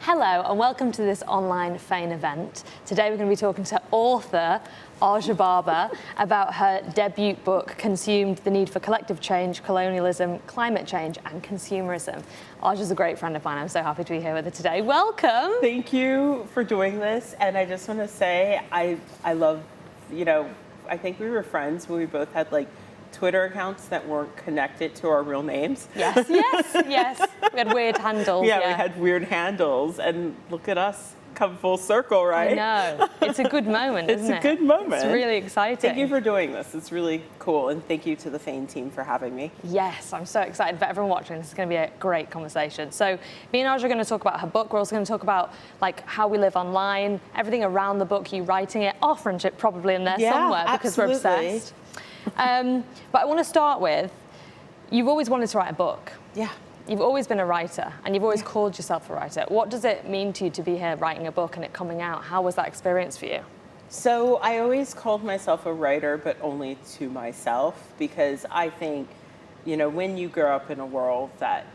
Hello and welcome to this online FAIN event. Today we're going to be talking to author Aja Barber about her debut book, Consumed: The Need for Collective Change, Colonialism, Climate Change and Consumerism. Aja's a great friend of mine. I'm so happy to be here with her today. Welcome. Thank you for doing this. And I just want to say, I love, I think we were friends when we both had Twitter accounts that weren't connected to our real names. Yes. We had weird handles. Yeah, we had weird handles, and look at us come full circle, right? I know. It's a good moment, isn't it? It's a good moment. It's really exciting. Thank you for doing this. It's really cool, and thank you to the FAIN team for having me. Yes, I'm so excited for everyone watching. This is going to be a great conversation. So me and Aja are going to talk about her book. We're also going to talk about how we live online, everything around the book, you writing it, our friendship probably in there somewhere because absolutely. we're obsessed. But I want to start with, you've always wanted to write a book. Yeah. You've always been a writer, and you've always called yourself a writer. What does it mean to you to be here writing a book and it coming out? How was that experience for you? So I always called myself a writer, but only to myself, because I think, when you grow up in a world that,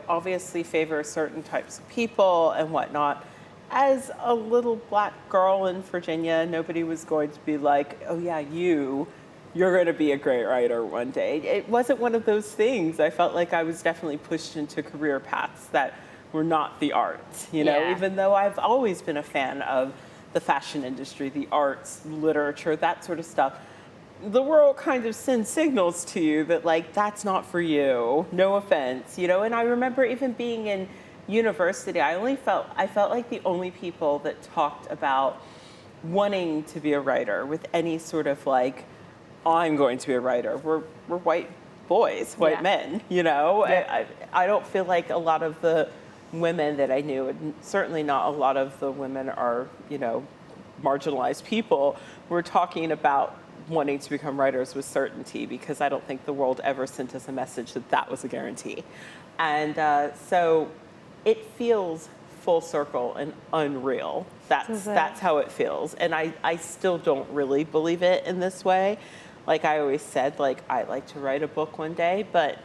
obviously favors certain types of people and whatnot, as a little black girl in Virginia, nobody was going to be like, oh yeah, you're going to be a great writer one day. It wasn't one of those things. I felt like I was definitely pushed into career paths that were not the arts, even though I've always been a fan of the fashion industry, the arts, literature, that sort of stuff. The world kind of sends signals to you that that's not for you, no offense, and I remember even being in university, I felt like the only people that talked about wanting to be a writer with any sort of I'm going to be a writer. We're white boys, white men, Yeah. I don't feel like a lot of the women that I knew, and certainly not a lot of the women are, marginalized people, were talking about wanting to become writers with certainty, because I don't think the world ever sent us a message that that was a guarantee. And so it feels full circle and unreal. That's how it feels. And I still don't really believe it in this way. Like I always said, I'd like to write a book one day, but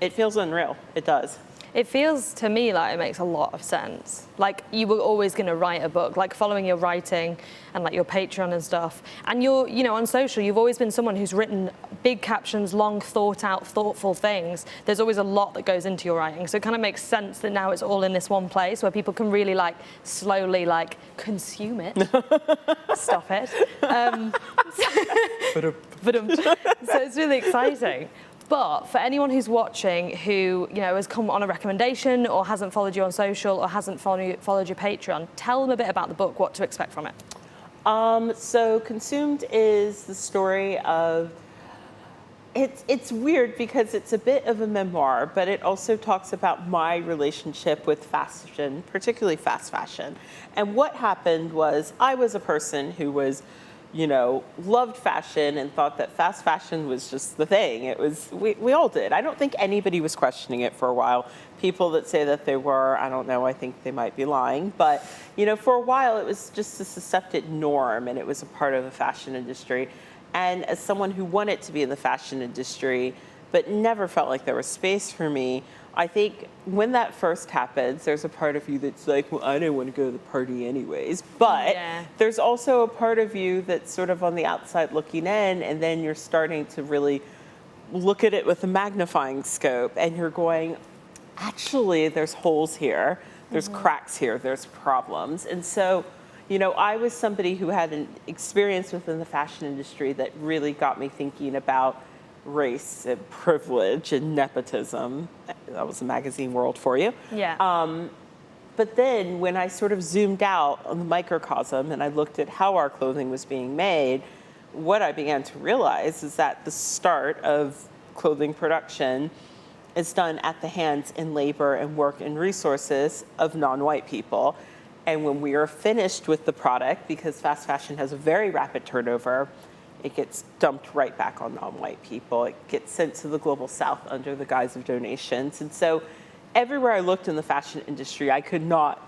it feels unreal. It does. It feels to me like it makes a lot of sense. You were always going to write a book, following your writing and your Patreon and stuff. And you're, on social, you've always been someone who's written big captions, long thought out, thoughtful things. There's always a lot that goes into your writing. So it kind of makes sense that now it's all in this one place where people can really slowly consume it. Stop it. So it's really exciting. But for anyone who's watching who, has come on a recommendation or hasn't followed you on social or hasn't followed your Patreon, tell them a bit about the book, what to expect from it. So Consumed is the story of, it's weird because it's a bit of a memoir, but it also talks about my relationship with fashion, particularly fast fashion. And what happened was I was a person who was loved fashion and thought that fast fashion was just the thing. It was, we all did. I don't think anybody was questioning it for a while. People that say that they were, I don't know, I think they might be lying. But, for a while it was just this accepted norm, and it was a part of the fashion industry. And as someone who wanted to be in the fashion industry, but never felt like there was space for me, I think when that first happens, there's a part of you that's like, well, I didn't want to go to the party anyways. But there's also a part of you that's sort of on the outside looking in, and then you're starting to really look at it with a magnifying scope, and you're going, actually, there's holes here, there's cracks here, there's problems. And so, I was somebody who had an experience within the fashion industry that really got me thinking about race and privilege and nepotism. That was the magazine world for you. Yeah. But then when I sort of zoomed out on the microcosm and I looked at how our clothing was being made, what I began to realize is that the start of clothing production is done at the hands and labor and work and resources of non-white people. And when we are finished with the product, because fast fashion has a very rapid turnover, it gets dumped right back on non-white people. It gets sent to the global south under the guise of donations. And so everywhere I looked in the fashion industry, I could not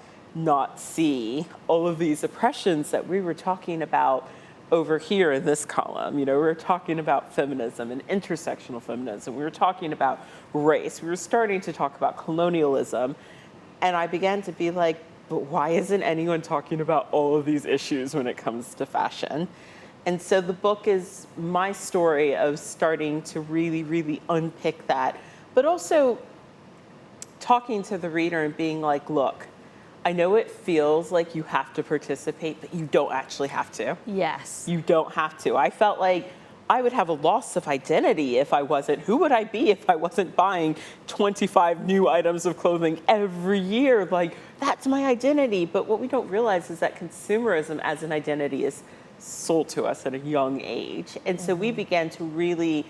see all of these oppressions that we were talking about over here in this column. We were talking about feminism and intersectional feminism. We were talking about race. We were starting to talk about colonialism. And I began to be like, but why isn't anyone talking about all of these issues when it comes to fashion? And so the book is my story of starting to really, really unpick that, but also talking to the reader and being like, look, I know it feels like you have to participate, but you don't actually have to. Yes. You don't have to. I felt like I would have a loss of identity if I wasn't. Who would I be if I wasn't buying 25 new items of clothing every year? Like, that's my identity. But what we don't realize is that consumerism as an identity is sold to us at a young age. And so we began to really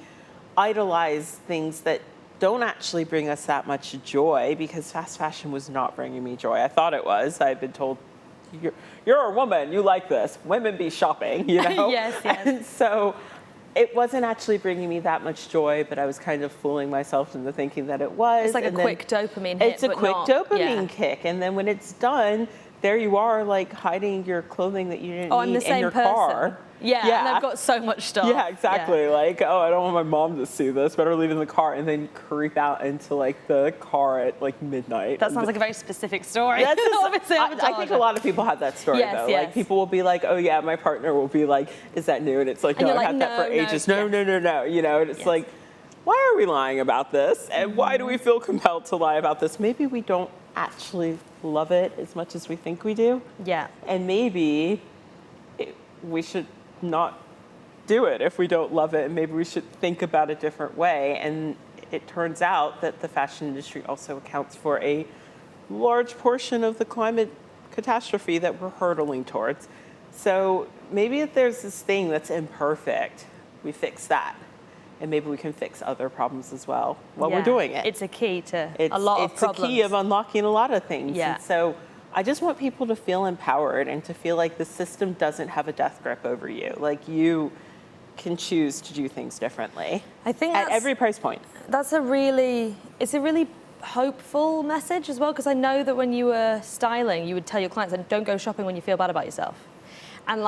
idolize things that don't actually bring us that much joy, because fast fashion was not bringing me joy. I thought it was. I had been told, you're a woman, you like this. Women be shopping, you know? Yes. And so it wasn't actually bringing me that much joy, but I was kind of fooling myself into thinking that it was. It's like a quick dopamine hit. It's a quick dopamine kick. And then when it's done, there you are, like hiding your clothing that you didn't need in your car. Yeah, and I've got so much stuff. Yeah, exactly. Yeah. Like, oh, I don't want my mom to see this. Better leave it in the car, and then creep out into like the car at like midnight. That sounds like a very specific story. That's I think a lot of people have that story though. Like people will be like, oh yeah, my partner will be like, is that new? And it's like, no, I've had that for ages. No. You know, and it's like, why are we lying about this? And why do we feel compelled to lie about this? Maybe we don't actually love it as much as we think we do. Yeah. And maybe we should not do it if we don't love it, and maybe we should think about a different way. And it turns out that the fashion industry also accounts for a large portion of the climate catastrophe that we're hurtling towards. So maybe if there's this thing that's imperfect, we fix that. And maybe we can fix other problems as well while we're doing it. It's a key to a lot of problems. It's a key of unlocking a lot of things. Yeah. And so I just want people to feel empowered and to feel like the system doesn't have a death grip over you. Like you can choose to do things differently. I think at every price point. It's a really hopeful message as well, because I know that when you were styling, you would tell your clients, don't go shopping when you feel bad about yourself. And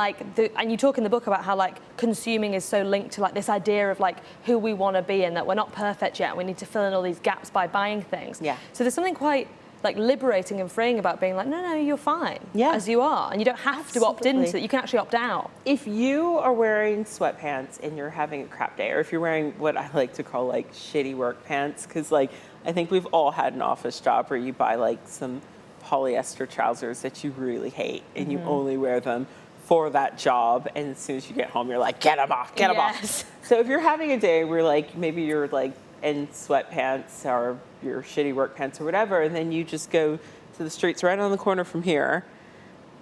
and you talk in the book about how like consuming is so linked to like this idea of like who we want to be, and that we're not perfect yet. We need to fill in all these gaps by buying things. Yeah. So there's something quite like liberating and freeing about being like, no, you're fine as you are, and you don't have to opt into it. You can actually opt out. If you are wearing sweatpants and you're having a crap day, or if you're wearing what I like to call like shitty work pants, because like I think we've all had an office job where you buy like some polyester trousers that you really hate, and you only wear them for that job, and as soon as you get home, you're like, get them off, get them off. So if you're having a day where like maybe you're like in sweatpants or your shitty work pants or whatever, and then you just go to the streets right on the corner from here,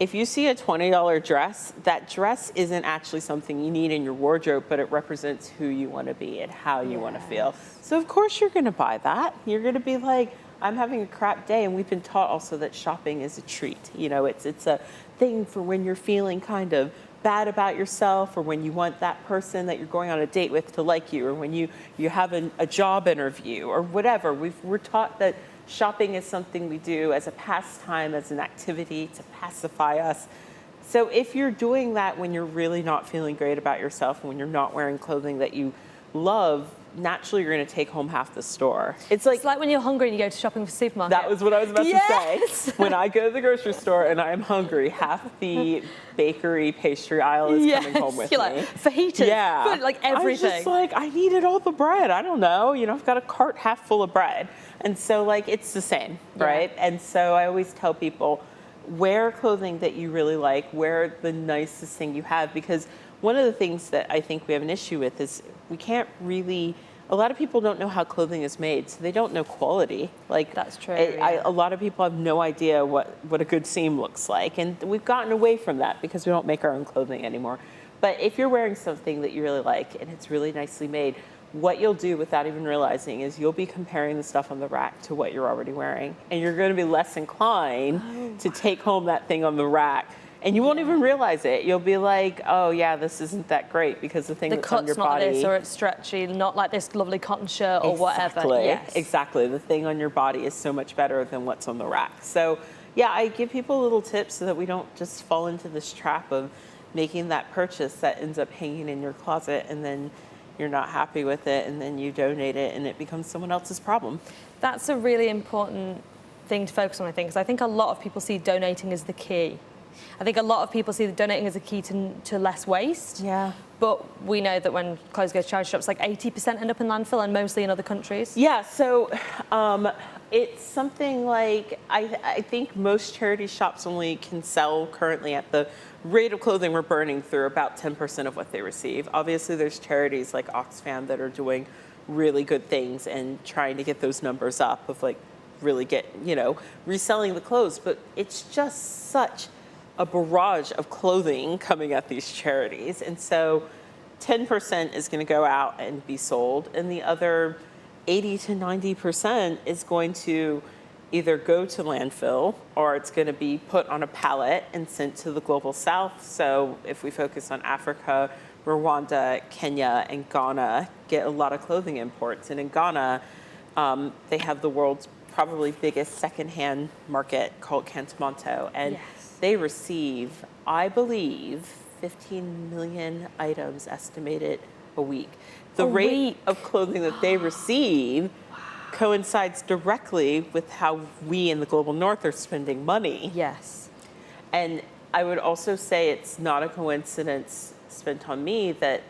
if you see a $20 dress, that dress isn't actually something you need in your wardrobe, but it represents who you want to be and how you want to feel. So of course you're going to buy that. You're going to be like, I'm having a crap day, and we've been taught also that shopping is a treat. You know, it's a thing for when you're feeling kind of bad about yourself, or when you want that person that you're going on a date with to like you, or when you have a job interview or whatever. We're taught that shopping is something we do as a pastime, as an activity to pacify us. So if you're doing that when you're really not feeling great about yourself, and when you're not wearing clothing that you love, naturally you're going to take home half the store. It's like when you're hungry and you go to shopping for supermarket. That was what I was about to say. When I go to the grocery store and I am hungry, half the bakery pastry aisle is coming home with you're me. Like fajitas, food, like everything. I was just like, I needed all the bread. I don't know. You know, I've got a cart half full of bread. And so like it's the same, right? And so I always tell people, wear clothing that you really like, wear the nicest thing you have, because one of the things that I think we have an issue with is we can't really, a lot of people don't know how clothing is made, so they don't know quality. Like that's true. A lot of people have no idea what a good seam looks like, and we've gotten away from that because we don't make our own clothing anymore. But if you're wearing something that you really like and it's really nicely made, what you'll do without even realizing is you'll be comparing the stuff on the rack to what you're already wearing, and you're going to be less inclined to take home that thing on the rack. And you won't even realize it. You'll be like, oh yeah, this isn't that great because the thing that's on your body. The cut's not this, or it's stretchy, not like this lovely cotton shirt or whatever. Yes. Exactly. The thing on your body is so much better than what's on the rack. So yeah, I give people little tips so that we don't just fall into this trap of making that purchase that ends up hanging in your closet, and then you're not happy with it, and then you donate it and it becomes someone else's problem. That's a really important thing to focus on, I think, because I think a lot of people see donating as the key. I think a lot of people see the donating as a key to less waste. Yeah. But we know that when clothes go to charity shops, like 80% end up in landfill, and mostly in other countries. Yeah, so it's something like, I think most charity shops only can sell currently at the rate of clothing we're burning through about 10% of what they receive. Obviously, there's charities like Oxfam that are doing really good things and trying to get those numbers up of like really get, reselling the clothes. But it's just such a barrage of clothing coming at these charities. And so 10% is going to go out and be sold, and the other 80 to 90% is going to either go to landfill or it's going to be put on a pallet and sent to the global south. So if we focus on Africa, Rwanda, Kenya, and Ghana get a lot of clothing imports. And in Ghana, they have the world's probably biggest secondhand market called Kantamanto. And Yes. they receive, I believe, 15 million items estimated a week. The rate of clothing that they receive coincides directly with how we in the global north are spending money. Yes. And I would also say it's not a coincidence spent on me that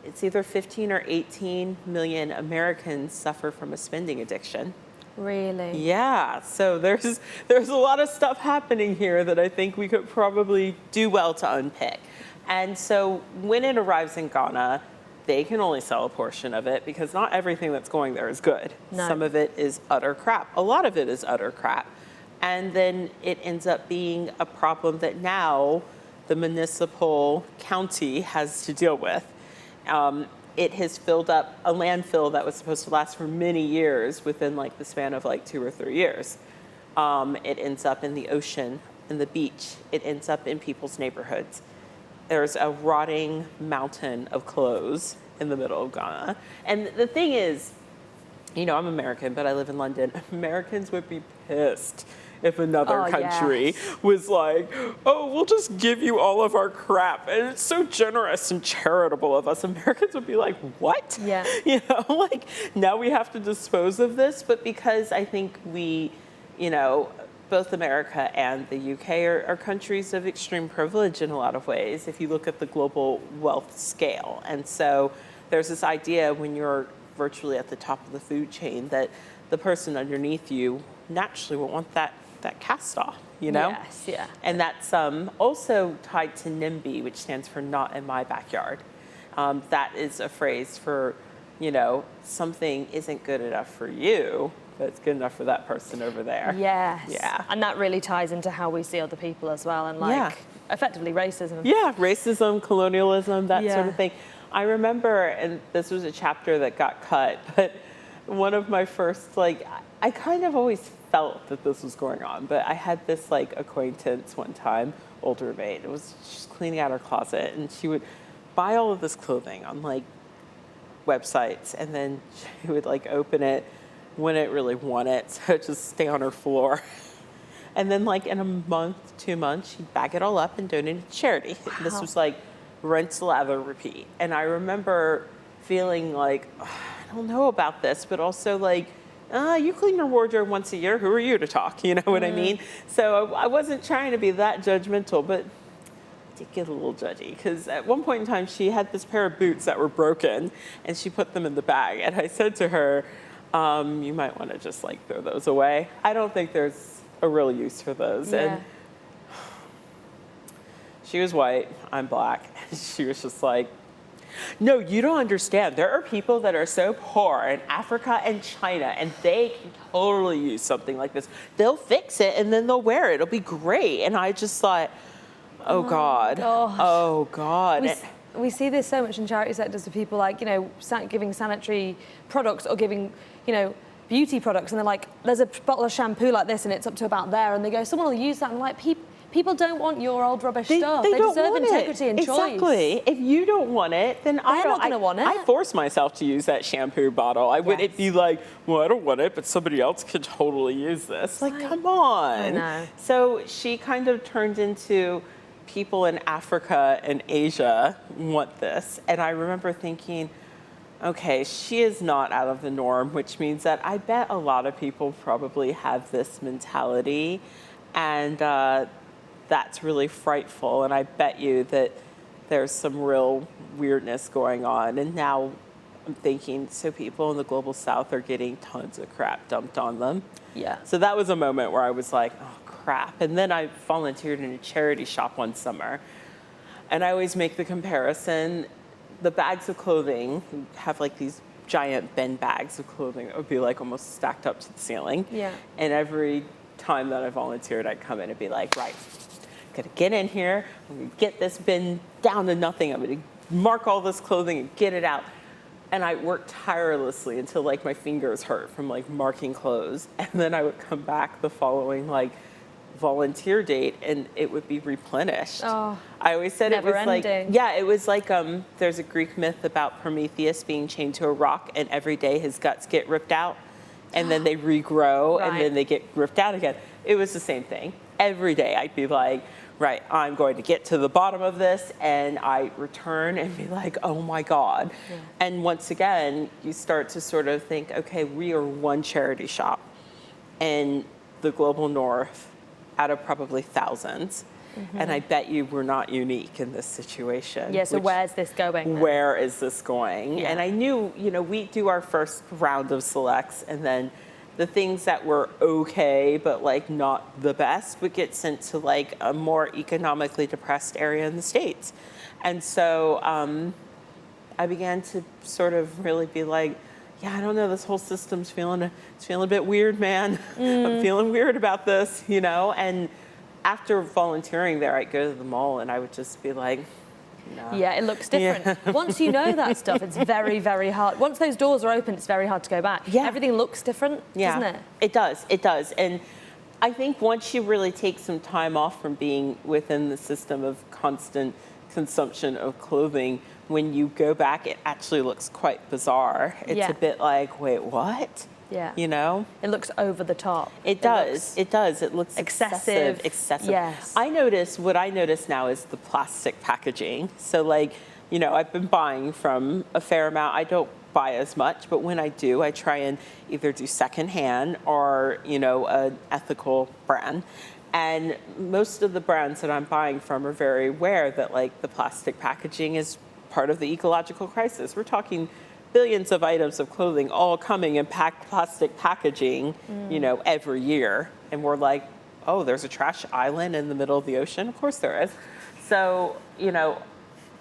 it's either 15 or 18 million Americans suffer from a spending addiction. Really? Yeah, so there's a lot of stuff happening here that I think we could probably do well to unpick. And so when it arrives in Ghana, they can only sell a portion of it because not everything that's going there is good. No. Some of it is utter crap. A lot of it is utter crap. And then it ends up being a problem that now the municipal county has to deal with. It has filled up a landfill that was supposed to last for many years within like the span of like 2 or 3 years. It ends up in the ocean, in the beach. It ends up in people's neighborhoods. There's a rotting mountain of clothes in the middle of Ghana. And the thing is, I'm American, but I live in London. Americans would be pissed if another country was like, oh, we'll just give you all of our crap. And it's so generous and charitable of us. Americans would be like, what? Yeah. Like now we have to dispose of this. But because I think we, both America and the UK are countries of extreme privilege in a lot of ways, if you look at the global wealth scale. And so there's this idea when you're virtually at the top of the food chain that the person underneath you naturally will want that cast off, Yes, yeah. And that's also tied to NIMBY, which stands for not in my backyard. That is a phrase for, something isn't good enough for you, but it's good enough for that person over there. Yes. Yeah. And that really ties into how we see other people as well, and effectively racism. Yeah, racism, colonialism, that sort of thing. I remember, and this was a chapter that got cut, but one of my first, I kind of always felt that this was going on, but I had this acquaintance one time, older maid, it was just cleaning out her closet, and she would buy all of this clothing on websites, and then she would open it when it really want it, so it just stay on her floor. And then in a month, 2 months, she'd bag it all up and donate it to charity. Wow. This was rinse, lather, repeat. And I remember feeling I don't know about this, but also you clean your wardrobe once a year. Who are you to talk? You know what I mean? So I wasn't trying to be that judgmental, but I did get a little judgy because at one point in time, she had this pair of boots that were broken and she put them in the bag. And I said to her, you might want to just throw those away. I don't think there's a real use for those. Yeah. And she was white, I'm black. She was just no, you don't understand. There are people that are so poor in Africa and China, and they can totally use something like this. They'll fix it, and then they'll wear it. It'll be great. And I just thought, oh, God. Gosh. Oh, God. We see this so much in charity sectors of people giving sanitary products or giving, beauty products, and they're like, there's a bottle of shampoo like this, and it's up to about there, and they go, someone will use that, and people don't want your old rubbish stuff. They deserve integrity and choice. Exactly. If you don't want it, then I don't. Not going to want it. I force myself to use that shampoo bottle. I wouldn't be well, I don't want it, but somebody else could totally use this. Come on. I know. So she kind of turned into people in Africa and Asia want this. And I remember thinking, Okay, she is not out of the norm, which means that I bet a lot of people probably have this mentality, and that's really frightful. And I bet you that there's some real weirdness going on. And now I'm thinking, so people in the global south are getting tons of crap dumped on them. Yeah. So that was a moment where I was like, oh, crap. And then I volunteered in a charity shop one summer. And I always make the comparison. The bags of clothing have like these giant bin bags of clothing that would be like almost stacked up to the ceiling. Yeah. And every time that I volunteered, I'd come in and be like, right, I'm gonna get in here, I'm gonna get this bin down to nothing, I'm gonna mark all this clothing and get it out. And I worked tirelessly until like my fingers hurt from like marking clothes. And then I would come back the following like volunteer date and it would be replenished. Oh, I always said it was never-ending. like, yeah, it was like there's a Greek myth about Prometheus being chained to a rock and every day his guts get ripped out and then they regrow and Right. then they get ripped out again. It was the same thing. Every day I'd be like, right, I'm going to get to the bottom of this, and I return and be like, oh my God. Yeah. And once again, you start to sort of think, okay, we are one charity shop in the global north out of probably thousands. Mm-hmm. And I bet you we're not unique in this situation. Yeah, so where's this going then? Where is this going? Yeah. And I knew, we do our first round of selects, and then the things that were okay, but like not the best, would get sent to like a more economically depressed area in the States. And so I began to sort of really be like, yeah, I don't know, this whole system's feeling a bit weird, man. I'm feeling weird about this, And after volunteering there, I'd go to the mall and I would just be like, no. Yeah, it looks different. Yeah. Once you know that stuff, it's very, very hard. Once those doors are open, it's very hard to go back. Yeah. Everything looks different, doesn't it? It does. And I think once you really take some time off from being within the system of constant consumption of clothing, when you go back, it actually looks quite bizarre. It's a bit like, wait, what? Yeah. It looks over the top. It does. It looks excessive. Excessive. Yes. What I notice now is the plastic packaging. So I've been buying from a fair amount. I don't buy as much, but when I do, I try and either do secondhand or, an ethical brand. And most of the brands that I'm buying from are very aware that the plastic packaging is part of the ecological crisis. We're talking billions of items of clothing all coming in plastic packaging, every year. And we're like, oh, there's a trash island in the middle of the ocean? Of course there is. So,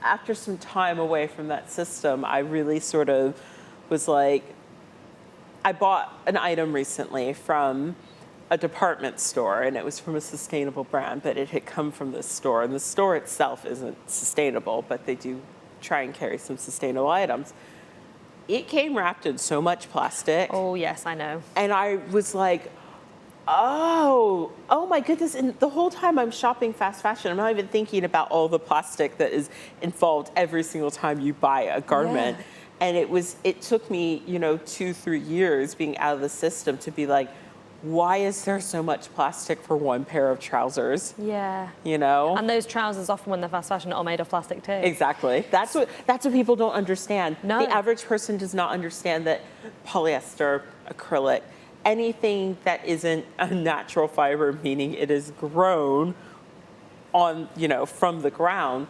after some time away from that system, I really sort of was like, I bought an item recently from a department store, and it was from a sustainable brand, but it had come from this store. And the store itself isn't sustainable, but they do try and carry some sustainable items. It came wrapped in so much plastic. Oh, yes, I know. And I was like, oh my goodness. And the whole time I'm shopping fast fashion, I'm not even thinking about all the plastic that is involved every single time you buy a garment. Yeah. And it took me, 2-3 years being out of the system to be like, why is there so much plastic for one pair of trousers? Yeah. And those trousers, often when they're fast fashion, are made of plastic too. Exactly. That's what people don't understand. No. The average person does not understand that polyester, acrylic, anything that isn't a natural fiber, meaning it is grown on, from the ground,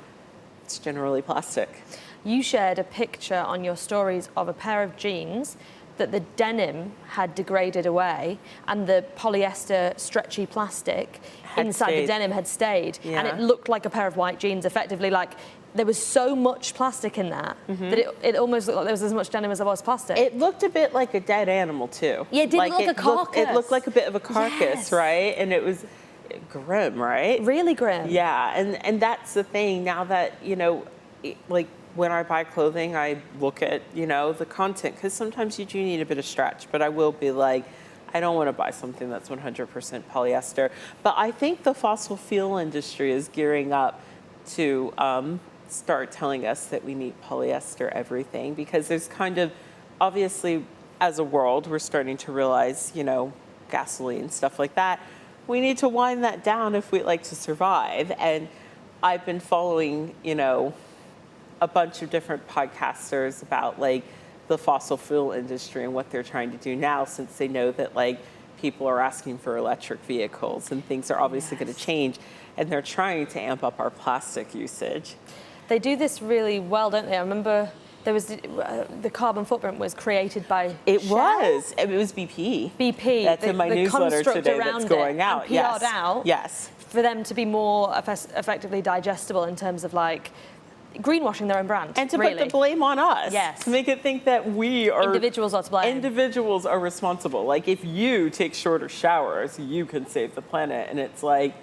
it's generally plastic. You shared a picture on your stories of a pair of jeans that the denim had degraded away and the polyester stretchy plastic inside the denim had stayed. Yeah. And it looked like a pair of white jeans, effectively. Like, there was so much plastic in that that it almost looked like there was as much denim as there was plastic. It looked a bit like a dead animal too. Yeah, it didn't look like a carcass. It looked like a bit of a carcass, yes. Right? And it was grim, right? Really grim. Yeah, and that's the thing now that, when I buy clothing, I look at, the content, because sometimes you do need a bit of stretch, but I will be like, I don't want to buy something that's 100% polyester. But I think the fossil fuel industry is gearing up to start telling us that we need polyester everything, because there's kind of, obviously, as a world, we're starting to realize, gasoline, stuff like that. We need to wind that down if we'd like to survive. And I've been following, a bunch of different podcasters about the fossil fuel industry and what they're trying to do now, since they know that like people are asking for electric vehicles and things are obviously going to change, and they're trying to amp up our plastic usage. They do this really well, don't they? I remember there was the carbon footprint was created by It Shell? was BP. BP. That's in my newsletter today that's going out. And PR'd out. Yes. For them to be more effectively digestible in terms of like greenwashing their own brand. And to really. put the blame on us. Yes. To make it think that we are... Individuals are to blame. Individuals are responsible. Like, if you take shorter showers, you can save the planet. And it's like,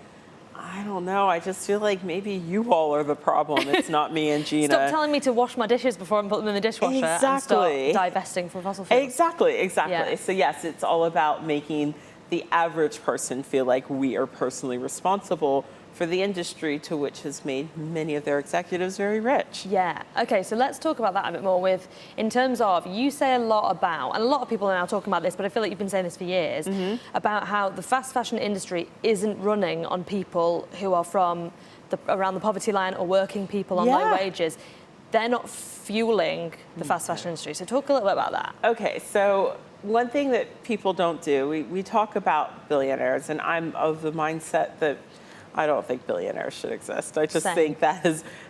I don't know. I just feel like maybe you all are the problem. It's not me and Gina. Stop telling me to wash my dishes before I put them in the dishwasher and start divesting from fossil fuels. Exactly. Yeah. So yes, it's all about making the average person feel like we are personally responsible for the industry to which has made many of their executives very rich. Yeah. Okay, so let's talk about that a bit more in terms of, you say a lot about, and a lot of people are now talking about this, but I feel like you've been saying this for years, about how the fast fashion industry isn't running on people who are from around the poverty line or working people on low wages. They're not fueling the fast fashion industry. So talk a little bit about that. Okay, so one thing that people don't do, we talk about billionaires, and I'm of the mindset that I don't think billionaires should exist. I just think that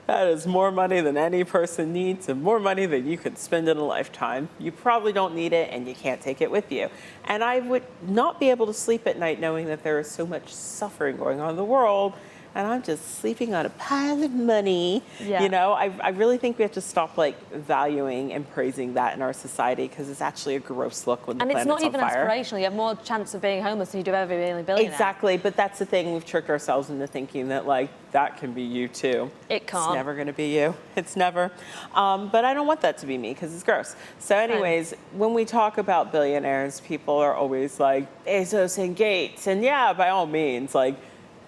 is more money than any person needs and more money than you could spend in a lifetime. You probably don't need it and you can't take it with you. And I would not be able to sleep at night knowing that there is so much suffering going on in the world, and I'm just sleeping on a pile of money. Yeah. You know, I really think we have to stop like valuing and praising that in our society, because it's actually a gross look when the planet's on fire. And it's not even aspirational. You have more chance of being homeless than you do ever being a billionaire. Exactly, but that's the thing. We've tricked ourselves into thinking that like that can be you too. It can't. It's never going to be you. It's never. But I don't want that to be me because it's gross. So anyways, when we talk about billionaires, people are always like Bezos and Gates, and yeah, by all means, like,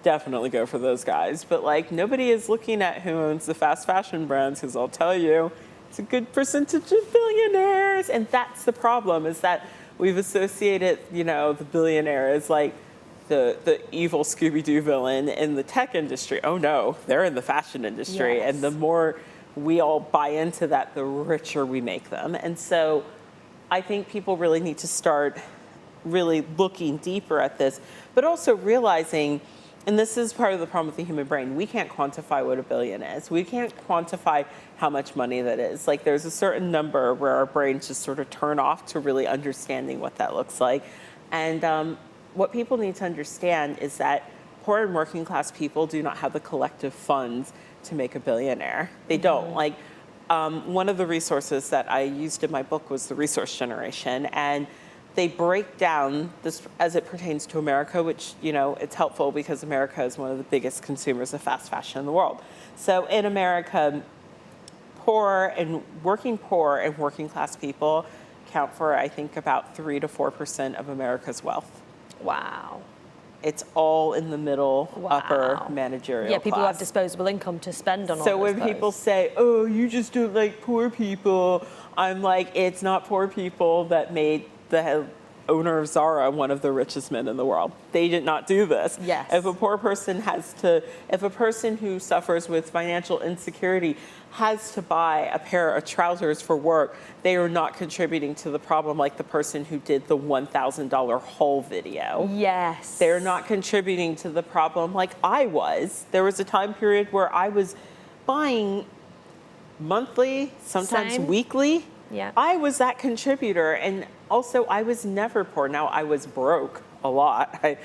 definitely go for those guys. But like, nobody is looking at who owns the fast fashion brands, because I'll tell you, it's a good percentage of billionaires. And that's the problem, is that we've associated, you know, the billionaire as like the evil Scooby-Doo villain in the tech industry. Oh no, they're in the fashion industry. Yes. And the more we all buy into that, the richer we make them. And so I think people really need to start really looking deeper at this, but also realizing, and this is part of the problem with the human brain, we can't quantify what a billion is. We can't quantify how much money that is. Like, there's a certain number where our brains just sort of turn off to really understanding what that looks like. And what people need to understand is that poor and working class people do not have the collective funds to make a billionaire. They don't. Like, one of the resources that I used in my book was the resource generation, and they break down this as it pertains to America, which, you know, it's helpful because America is one of the biggest consumers of fast fashion in the world. So in America, poor and working class people count for, I think, about 3 to 4% of America's wealth. Wow. It's all in the middle, upper managerial Yeah, people class. who have disposable income to spend on all So those when people say, oh, you just don't like poor people, I'm like, it's not poor people that made the owner of Zara one of the richest men in the world. They did not do this. Yes. If a poor person if a person who suffers with financial insecurity has to buy a pair of trousers for work, they are not contributing to the problem like the person who did the $1,000 haul video. Yes. They're not contributing to the problem like I was. There was a time period where I was buying monthly, sometimes weekly. Yeah. I was that contributor, and also I was never poor. Now, I was broke a lot. I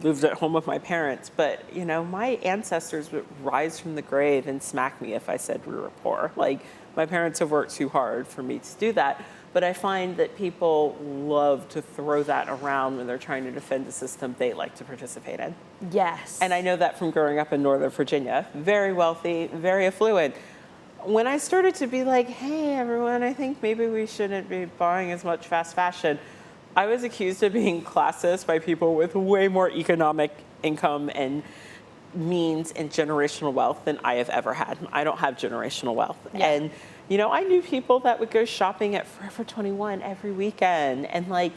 lived at home with my parents, but you know, my ancestors would rise from the grave and smack me if I said we were poor. Like, my parents have worked too hard for me to do that, but I find that people love to throw that around when they're trying to defend a system they like to participate in. Yes. And I know that from growing up in Northern Virginia, very wealthy, very affluent. When I started to be like, hey, everyone, I think maybe we shouldn't be buying as much fast fashion, I was accused of being classist by people with way more economic income and means and generational wealth than I have ever had. I don't have generational wealth. Yeah. And, you know, I knew people that would go shopping at Forever 21 every weekend, and like,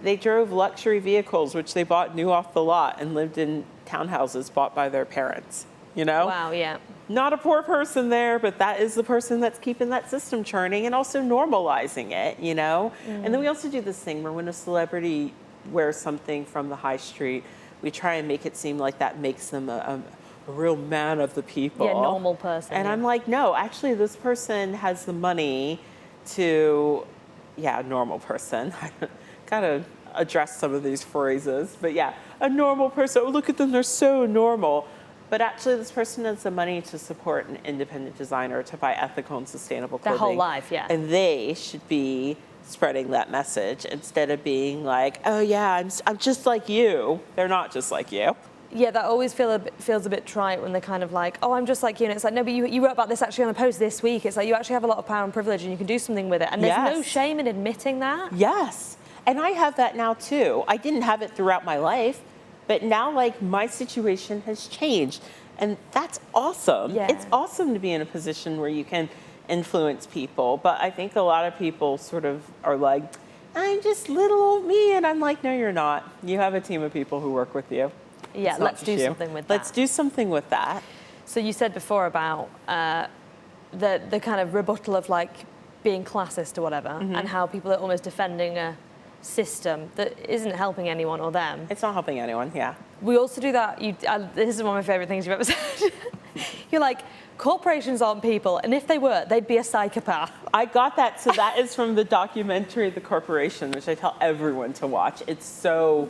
they drove luxury vehicles, which they bought new off the lot, and lived in townhouses bought by their parents, you know? Wow, yeah. not a poor person there, but that is the person that's keeping that system churning and also normalizing it, you know? And then we also do this thing where when a celebrity wears something from the high street, we try and make it seem like that makes them a real man of the people. Yeah, normal person. And I'm like, no, actually this person has the money to, normal person. Gotta address some of these phrases, but yeah, a normal person. Oh, look at them, they're so normal. But actually, this person has the money to support an independent designer to buy ethical and sustainable clothing. Their whole life, yeah. And they should be spreading that message instead of being like, oh yeah, I'm just like you. They're not just like you. Yeah, that always feels a bit trite when they're kind of like, oh, I'm just like you. And it's like, no, but you wrote about this actually on a post this week. It's like you actually have a lot of power and privilege and you can do something with it. And there's no shame in admitting that. Yes. And I have that now too. I didn't have it throughout my life. But now, like, my situation has changed, and that's awesome. Yeah. It's awesome to be in a position where you can influence people, but I think a lot of people sort of are like, I'm just little old me, and I'm like, no, you're not. You have a team of people who work with you. Yeah, let's do something with that. Let's do something with that. So you said before about the kind of rebuttal of, like, being classist or whatever, and how people are almost defending a system that isn't helping anyone or them. It's not helping anyone, yeah. We also do that, this is one of my favorite things you've ever said. You're like, corporations aren't people, and if they were, they'd be a psychopath. I got that, so that is from the documentary The Corporation, which I tell everyone to watch. It's so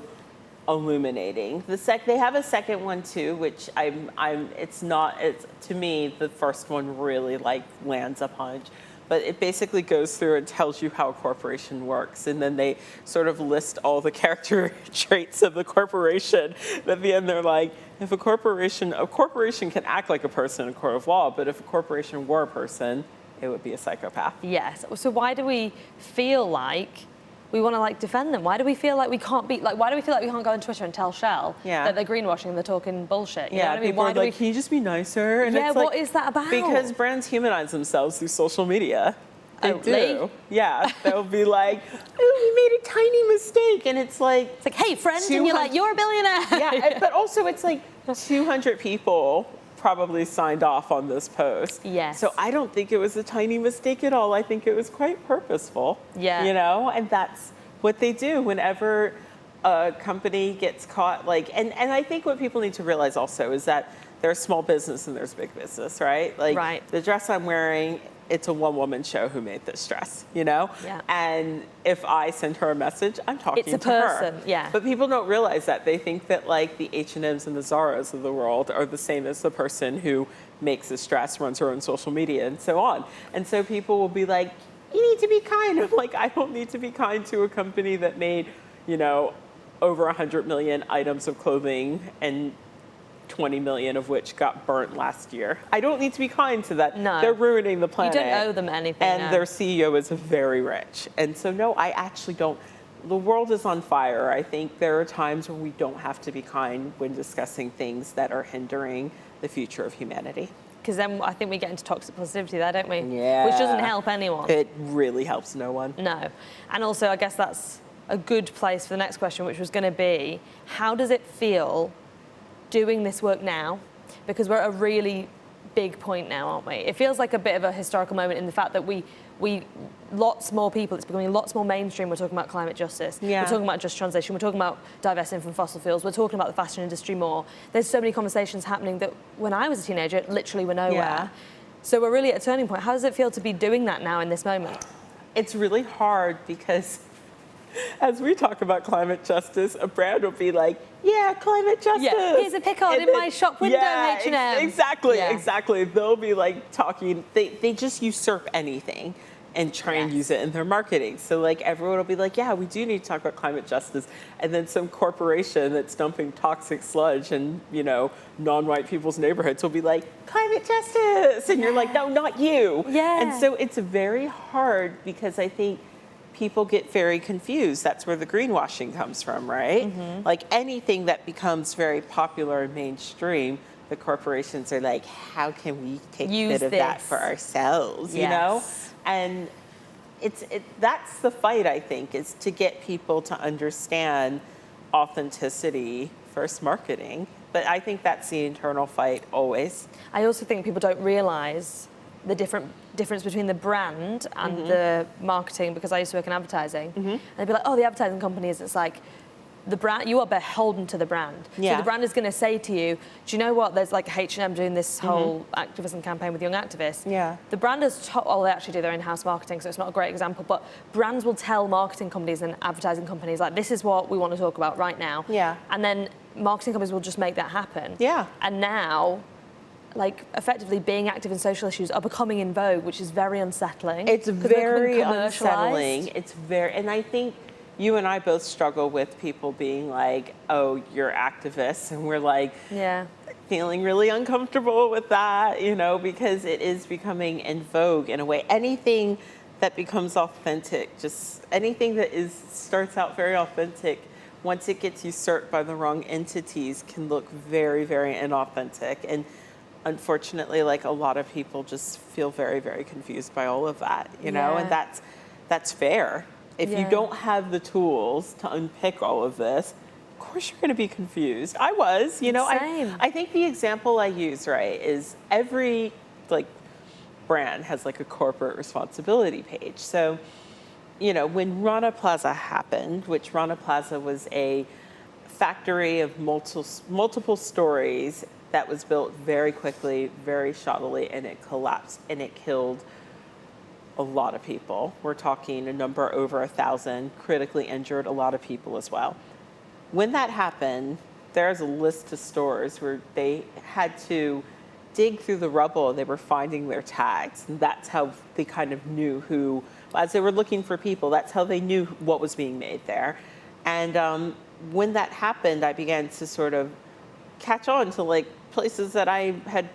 illuminating. They have a second one too, which it's to me, the first one really like lands a punch. But it basically goes through and tells you how a corporation works. And then they sort of list all the character traits of the corporation. At the end, they're like, if a corporation can act like a person in a court of law, but if a corporation were a person, it would be a psychopath. Yes. So why do we feel like we want to like defend them? Why do we feel like we can't be like? Why do we feel like we can't go on Twitter and tell Shell that they're greenwashing and they're talking bullshit? You know what I mean? People are like, can you just be nicer? And it's like, what is that about? Because brands humanize themselves through social media. They do. Yeah, they'll be like, oh, we made a tiny mistake, and it's like, hey, friend, and you're like, you're a billionaire. Yeah, but also it's like 200 people probably signed off on this post. Yes. So I don't think it was a tiny mistake at all. I think it was quite purposeful. Yeah. You know, and that's what they do whenever a company gets caught. Like, and I think what people need to realize also is that there's small business and there's big business, right? Like the dress I'm wearing, it's a one-woman show who made this dress, you know? Yeah. And if I send her a message, I'm talking to her. It's a person, yeah. But people don't realize that. They think that like the H&Ms and the Zaras of the world are the same as the person who makes this dress, runs her own social media, and so on. And so people will be like, you need to be kind. I'm like, I don't need to be kind to a company that made, you know, over 100 million items of clothing and 20 million of which got burnt last year. I don't need to be kind to that. No. They're ruining the planet. You don't owe them anything. And their CEO is very rich. And so, no, I actually don't. The world is on fire. I think there are times when we don't have to be kind when discussing things that are hindering the future of humanity. Because then I think we get into toxic positivity there, don't we? Yeah. Which doesn't help anyone. It really helps no one. No. And also, I guess that's a good place for the next question, which was going to be, how does it feel doing this work now? Because we're at a really big point now, aren't we? It feels like a bit of a historical moment in the fact that we lots more people, it's becoming lots more mainstream. We're talking about climate justice. Yeah. We're talking about just transition. We're talking about divesting from fossil fuels. We're talking about the fashion industry more. There's so many conversations happening that when I was a teenager, literally were nowhere. Yeah. So we're really at a turning point. How does it feel to be doing that now in this moment? It's really hard because as we talk about climate justice, a brand will be like, yeah, climate justice. Yeah, here's a pickard in my shop window, H&M. Exactly. They'll be like talking, they just usurp anything and try and use it in their marketing. So like everyone will be like, yeah, we do need to talk about climate justice. And then some corporation that's dumping toxic sludge in, you know, non-white people's neighborhoods will be like, climate justice. And you're like, no, not you. Yeah. And so it's very hard because I think people get very confused. That's where the greenwashing comes from, right? Mm-hmm. Like anything that becomes very popular and mainstream, the corporations are like, how can we take a bit of that for ourselves, you know? And that's the fight, I think, is to get people to understand authenticity first marketing But I think that's the internal fight always. I also think people don't realize the difference between the brand and the marketing, because I used to work in advertising. And they'd be like, oh, the advertising companies, it's like, the brand, you are beholden to the brand. Yeah. So the brand is going to say to you, do you know what, there's like H&M doing this whole activism campaign with young activists. Yeah. The brand is, well, they actually do their in-house marketing, so it's not a great example, but brands will tell marketing companies and advertising companies, like, this is what we want to talk about right now. Yeah. And then marketing companies will just make that happen. Yeah. And now, like, effectively being active in social issues are becoming in vogue, which is very unsettling. It's 'cause they're becoming very commercialized. unsettling. It's very, and I think you and I both struggle with people being like, oh, you're activists, and we're like, Yeah. feeling really uncomfortable with that, you know, because it is becoming in vogue in a way. Anything that becomes authentic, just anything that starts out very authentic, once it gets usurped by the wrong entities, can look very, very inauthentic. And unfortunately, like, a lot of people just feel very, very confused by all of that, you know, and that's fair. If you don't have the tools to unpick all of this, of course you're going to be confused. I was, you know. Same. I think the example I use, right, is every, like, brand has like a corporate responsibility page. So, you know, when Rana Plaza happened, which Rana Plaza was a factory of multiple stories that was built very quickly, very shoddily, and it collapsed and it killed a lot of people. We're talking a number over 1,000, critically injured a lot of people as well. When that happened, there's a list of stores where they had to dig through the rubble. They were finding their tags, and that's how they kind of knew who, as they were looking for people, that's how they knew what was being made there. And when that happened, I began to sort of catch on to, like, places that I had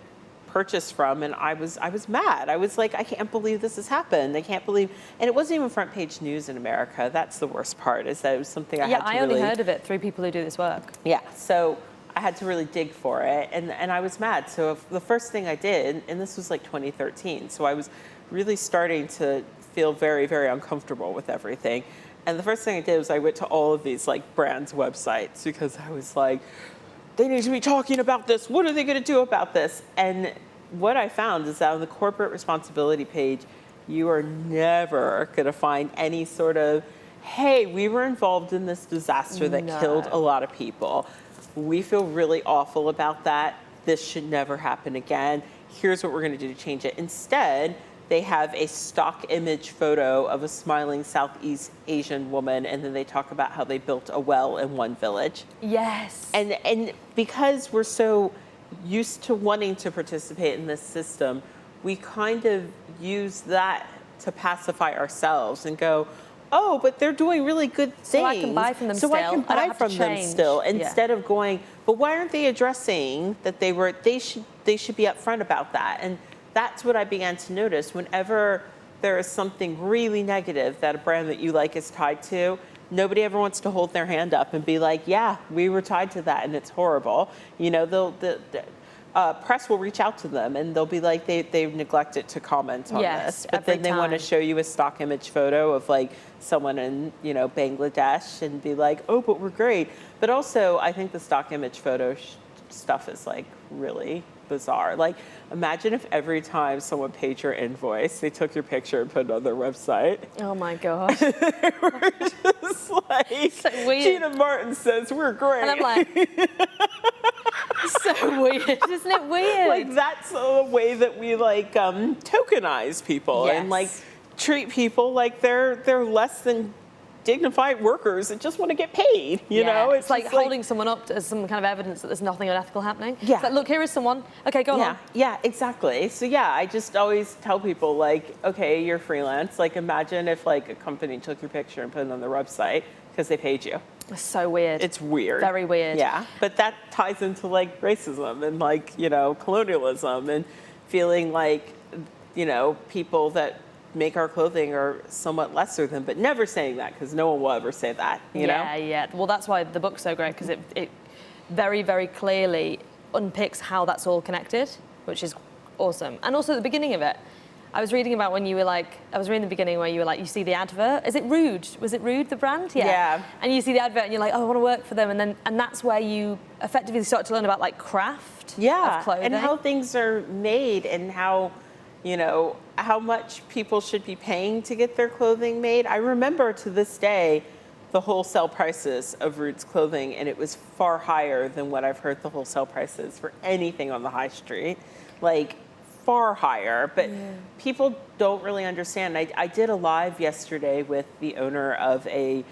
purchased from, and I was mad. I was like, I can't believe this has happened. I can't believe, and it wasn't even front page news in America. That's the worst part, is that it was something I had to I only heard of it through people who do this work. Yeah, so I had to really dig for it, and I was mad. So the first thing I did, and this was like 2013, so I was really starting to feel very, very uncomfortable with everything. And the first thing I did was I went to all of these, like, brands' websites, because I was like, they need to be talking about this. What are they going to do about this? And what I found is that on the corporate responsibility page, you are never going to find any sort of, hey, we were involved in this disaster that killed a lot of people. We feel really awful about that. This should never happen again. Here's what we're going to do to change it. Instead, they have a stock image photo of a smiling Southeast Asian woman, and then they talk about how they built a well in one village. Yes. And because we're so used to wanting to participate in this system, we kind of use that to pacify ourselves and go, oh, but they're doing really good things. So I can buy from them still. So I can buy from them still, instead of going, but why aren't they addressing that they should be upfront about that? And that's what I began to notice. Whenever there is something really negative that a brand that you like is tied to, nobody ever wants to hold their hand up and be like, yeah, we were tied to that and it's horrible. You know, the press will reach out to them and they'll be like, they've neglected to comment on this. But then they want to show you a stock image photo of, like, someone in, you know, Bangladesh and be like, oh, but we're great. But also, I think the stock image photo stuff is, like, really bizarre. Like, imagine if every time someone paid your invoice, they took your picture and put it on their website. Oh my gosh. They were just like, so weird. Gina Martin says we're great. And I'm like, so weird. Isn't it weird? Like, that's a way that we, like, tokenize people and, like, treat people like they're less than dignified workers that just want to get paid, you know? It's like holding someone up as some kind of evidence that there's nothing unethical happening. Yeah. It's like, look, here is someone. Okay, go on. Yeah, exactly. So, yeah, I just always tell people, like, okay, you're freelance. Like, imagine if, like, a company took your picture and put it on their website because they paid you. It's so weird. It's weird. Very weird. Yeah, but that ties into, like, racism and, like, you know, colonialism and feeling like, you know, people that make our clothing are somewhat lesser than, but never saying that, because no one will ever say that, you know? Yeah. Well, that's why the book's so great, because it very, very clearly unpicks how that's all connected, which is awesome. And also at the beginning of it, I was reading about when you were like, I was reading the beginning where you were like, you see the advert. Is it Rude? Was it Rude, the brand? Yeah. And you see the advert and you're like, oh, I want to work for them. And that's where you effectively start to learn about like craft of clothing. And how things are made and how, you know, how much people should be paying to get their clothing made. I remember to this day the wholesale prices of Rude's clothing, and it was far higher than what I've heard the wholesale prices for anything on the high street. Like, far higher, but people don't really understand. I did a live yesterday with the owner of a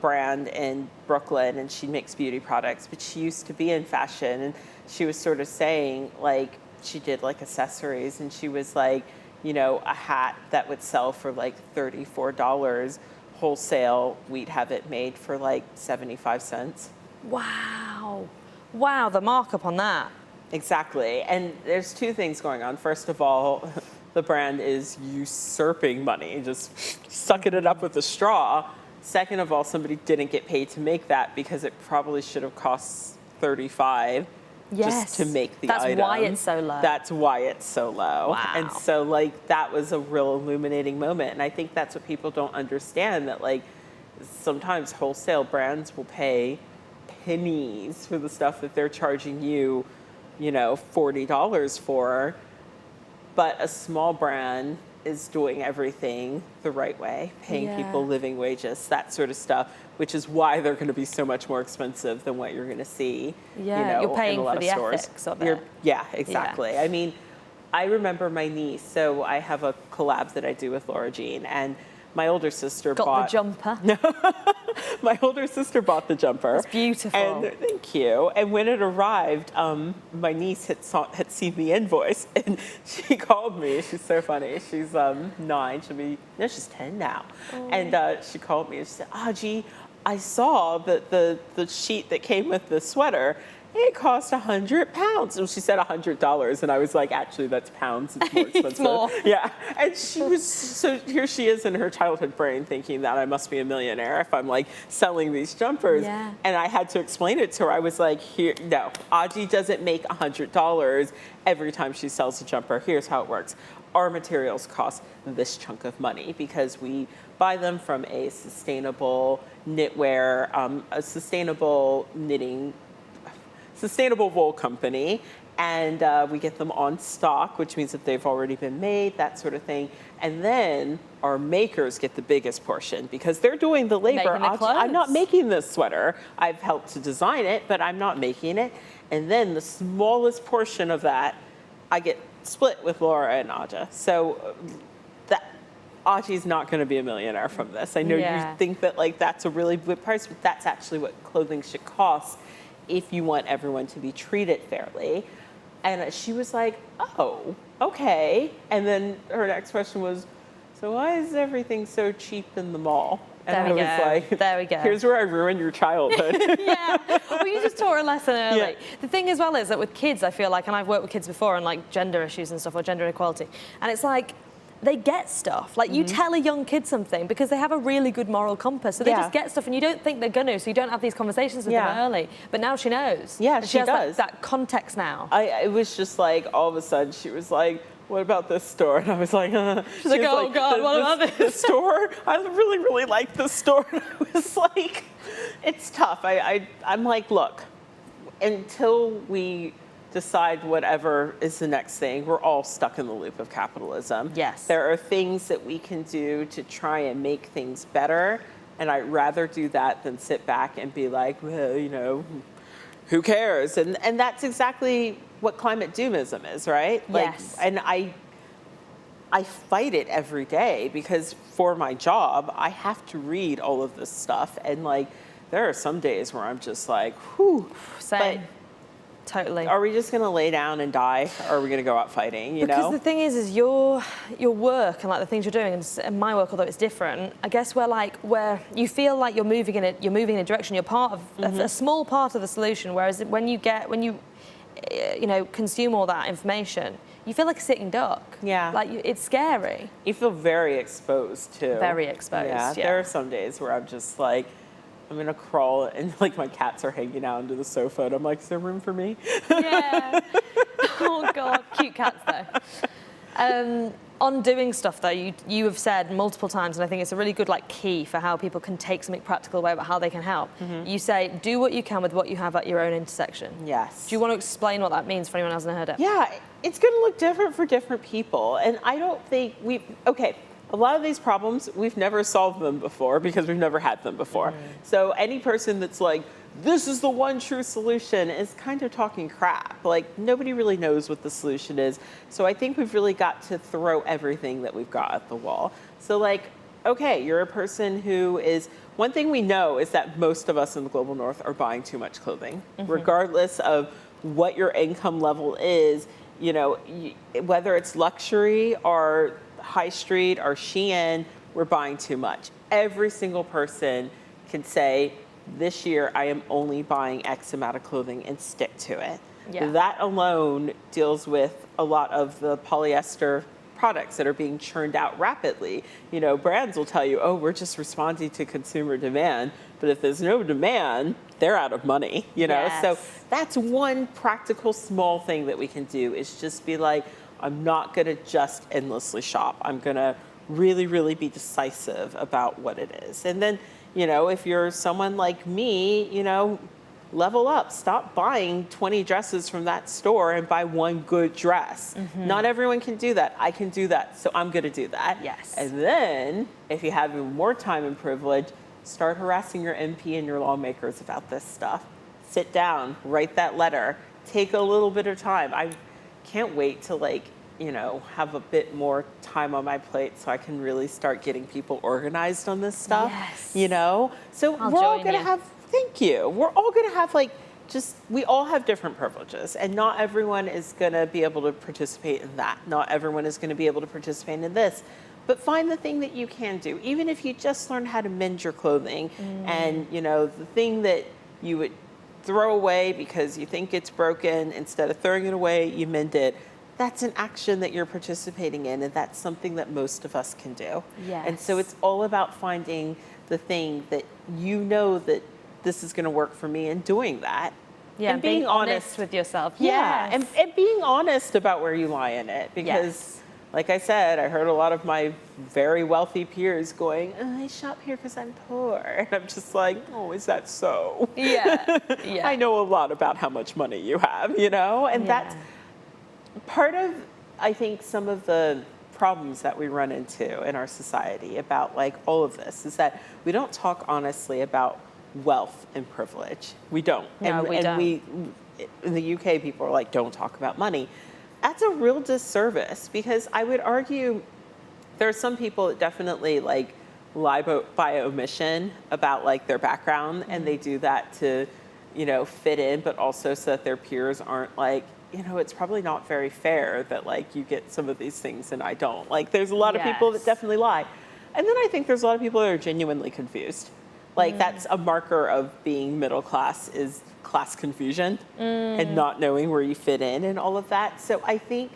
brand in Brooklyn, and she makes beauty products, but she used to be in fashion, and she was sort of saying, like, she did like accessories, and she was like, you know, a hat that would sell for like $34 wholesale, we'd have it made for like 75 cents. Wow, the markup on that. Exactly. And there's two things going on. First of all, the brand is usurping money, just sucking it up with a straw. Second of all, somebody didn't get paid to make that because it probably should have cost $35 just to make the item. That's why it's so low. That's why it's so low. Wow. And so, like, that was a real illuminating moment. And I think that's what people don't understand, that, like, sometimes wholesale brands will pay pennies for the stuff that they're charging you, you know, $40 for, but a small brand is doing everything the right way, paying people living wages, that sort of stuff, which is why they're going to be so much more expensive than what you're going to see, you know, you're paying in a lot for of the stores. ethics of it. Yeah, exactly. Yeah. I mean, I remember my niece, so I have a collab that I do with Laura Jean, and my older sister bought the jumper. My older sister bought the jumper. It's beautiful. And thank you. And when it arrived, my niece had seen the invoice, and she called me. She's so funny. She's 9. She's 10 now. Oh. And she called me and she said, Aji, I saw the sheet that came with the sweater. It cost £100. And she said $100, and I was like, actually, that's pounds. It's more expensive. It's more. Yeah. And she was, so here she is in her childhood brain thinking that I must be a millionaire if I'm like selling these jumpers. Yeah. And I had to explain it to her. I was like, no, Aji doesn't make $100 every time she sells a jumper. Here's how it works. Our materials cost this chunk of money because we buy them from a sustainable knitwear, a sustainable sustainable wool company, and we get them on stock, which means that they've already been made, that sort of thing. And then our makers get the biggest portion because they're doing the labor. I'm not making this sweater. I've helped to design it, but I'm not making it. And then the smallest portion of that, I get split with Laura and Aja. So that Aji's not going to be a millionaire from this. I know you think that like that's a really good price, but that's actually what clothing should cost if you want everyone to be treated fairly. And she was like, oh, okay. And then her next question was, so why is everything so cheap in the mall? And I was like, there we go. Here's where I ruined your childhood. Yeah, well, you just taught her a lesson early. Yeah. The thing as well is that with kids, I feel like, and I've worked with kids before on like gender issues and stuff, or gender equality, and it's like, they get stuff. Like you tell a young kid something because they have a really good moral compass. So they just get stuff and you don't think they're gonna, so you don't have these conversations with them early. But now she knows. Yeah, and she has does. That context now. It was just like, all of a sudden she was like, what about this store? And I was like, She's like, oh God, what about this? The store? I really, really like this store. And I was like, it's tough. I'm like, look, until we decide whatever is the next thing, we're all stuck in the loop of capitalism. Yes. There are things that we can do to try and make things better, and I'd rather do that than sit back and be like, well, you know, who cares? And that's exactly what climate doomism is, right? Yes. And I fight it every day because for my job, I have to read all of this stuff, and like, there are some days where I'm just like, whew. Same. But totally. Are we just going to lay down and die, or are we going to go out fighting, you know? Because the thing is your work and like the things you're doing, and my work, although it's different, I guess where you feel like you're moving in a direction, you're part of a small part of the solution, whereas when you consume all that information, you feel like a sitting duck. Yeah. Like it's scary. You feel very exposed too. Very exposed, yeah. There are some days where I'm just like, I'm gonna crawl and like my cats are hanging out under the sofa and I'm like, is there room for me? Yeah. Oh God, cute cats though. On doing stuff though, you have said multiple times, and I think it's a really good like key for how people can take something practical away about how they can help. You say, do what you can with what you have at your own intersection. Yes. Do you want to explain what that means for anyone who hasn't heard it? Yeah, it's going to look different for different people. And I don't think a lot of these problems, we've never solved them before because we've never had them before. So any person that's like, this is the one true solution is kind of talking crap. Like, nobody really knows what the solution is. So I think we've really got to throw everything that we've got at the wall. So like, okay, you're a person who is, one thing we know is that most of us in the global north are buying too much clothing, regardless of what your income level is, you know, whether it's luxury or high street or Shein, we're buying too much. Every single person can say, this year I am only buying X amount of clothing and stick to it. Yeah. That alone deals with a lot of the polyester products that are being churned out rapidly. You know, brands will tell you, oh, we're just responding to consumer demand. But if there's no demand, they're out of money, you know? Yes. So that's one practical small thing that we can do is just be like, I'm not gonna just endlessly shop. I'm gonna really, really be decisive about what it is. And then, you know, if you're someone like me, you know, level up. Stop buying 20 dresses from that store and buy one good dress. Not everyone can do that. I can do that, so I'm gonna do that. Yes. And then, if you have even more time and privilege, start harassing your MP and your lawmakers about this stuff. Sit down, write that letter, take a little bit of time. I can't wait to you know, have a bit more time on my plate so I can really start getting people organized on this stuff. Yes. You know? So I'll we're all join gonna you. have, thank you. We're all gonna have we all have different privileges and not everyone is gonna be able to participate in that. Not everyone is gonna be able to participate in this. But find the thing that you can do. Even if you just learn how to mend your clothing and, you know, the thing that you would throw away because you think it's broken, instead of throwing it away, you mend it. That's an action that you're participating in, and that's something that most of us can do. Yes. And so it's all about finding the thing that you know that this is going to work for me and doing that. Yeah, and being honest with yourself. Yeah, Yes. and being honest about where you lie in it. Because, like I said, I heard a lot of my very wealthy peers going, oh, I shop here because I'm poor. And I'm just like, oh, is that so? Yeah. I know a lot about how much money you have, you know? And that's part of, I think, some of the problems that we run into in our society about all of this is that we don't talk honestly about wealth and privilege. We don't. No, we don't. We, in the UK, people are like, don't talk about money. That's a real disservice because I would argue there are some people that definitely lie by omission about their background and they do that to, you know, fit in, but also so that their peers aren't you know, it's probably not very fair that you get some of these things and I don't. There's a lot of people that definitely lie. And then I think there's a lot of people that are genuinely confused. That's a marker of being middle class is class confusion and not knowing where you fit in and all of that. So I think